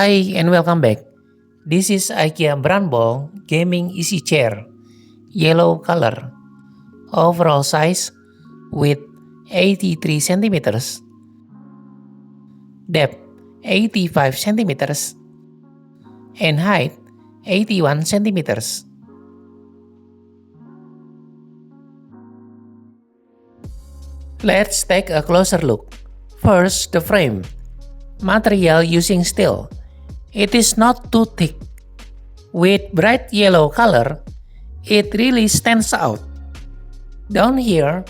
Hi and welcome back. This is Ikea Brannboll Gaming Easy Chair, yellow color, overall size with 83 centimeters, depth 85 centimeters, and height 81 centimeters. Let's take a closer look. First, the frame. Material using steel. It is not too thick. With bright yellow color, it really stands out. Down here,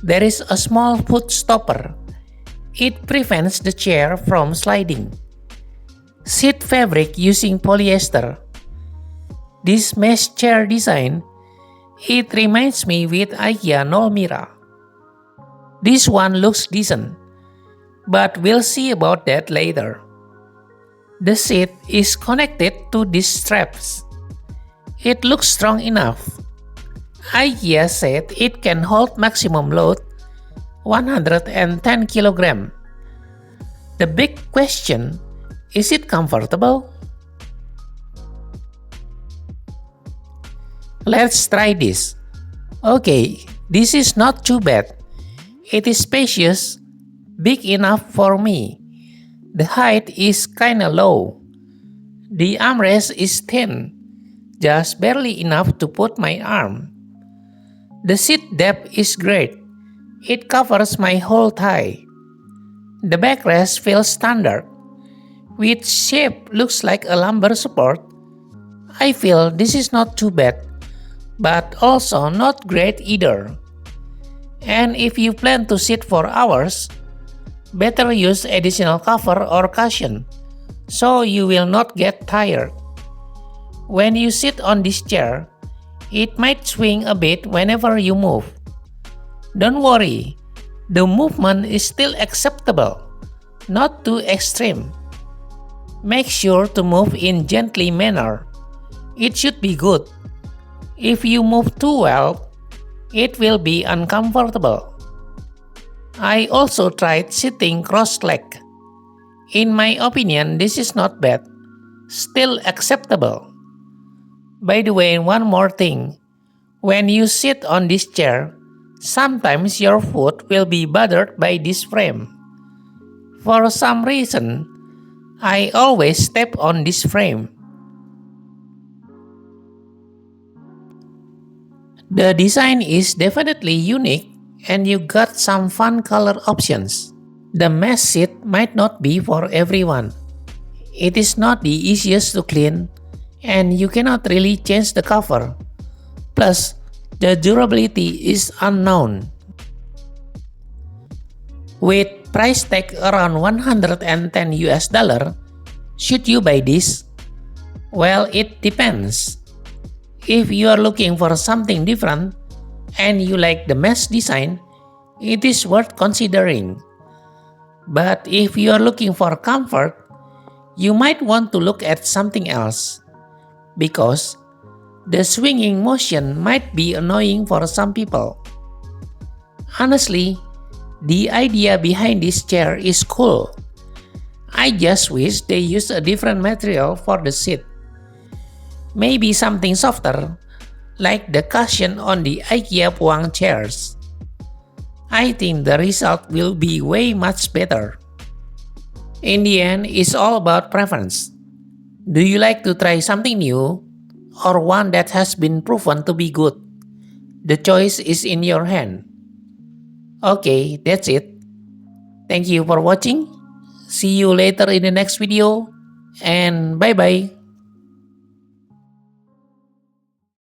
there is a small foot stopper. It prevents the chair from sliding. Seat fabric using polyester. This mesh chair design, it reminds me with IKEA Nolmira. This one looks decent, but we'll see about that later. The seat is connected to these straps. It looks strong enough. IKEA said it can hold maximum load 110 kg. The big question, is it comfortable? Let's try this. Okay, this is not too bad. It is spacious, big enough for me. The height is kinda low. The armrest is thin, just barely enough to put my arm. The seat depth is great. It covers my whole thigh. The backrest feels standard. With shape looks like a lumbar support. I feel this is not too bad, but also not great either. And if you plan to sit for hours, better use additional cover or cushion, so you will not get tired. When you sit on this chair, it might swing a bit whenever you move. Don't worry, the movement is still acceptable, not too extreme. Make sure to move in gently manner. It should be good. If you move too well, it will be uncomfortable. I also tried sitting cross-legged. In my opinion, this is not bad. Still acceptable. By the way, one more thing. When you sit on this chair, sometimes your foot will be bothered by this frame. For some reason, I always step on this frame. The design is definitely unique, and you got some fun color options. The mesh seat might not be for everyone. It is not the easiest to clean, and you cannot really change the cover. Plus, the durability is unknown. With price tag around 110 US dollar, should you buy this? Well, it depends. If you are looking for something different, and you like the mesh design, it is worth considering. But if you are looking for comfort, you might want to look at something else, because the swinging motion might be annoying for some people. Honestly, the idea behind this chair is cool. I just wish they used a different material for the seat. Maybe something softer, like the cushion on the IKEA Puang chairs. I think the result will be way much better. In the end, it's all about preference. Do you like to try something new, or one that has been proven to be good? The choice is in your hand. Okay, that's it. Thank you for watching. See you later in the next video, and bye bye.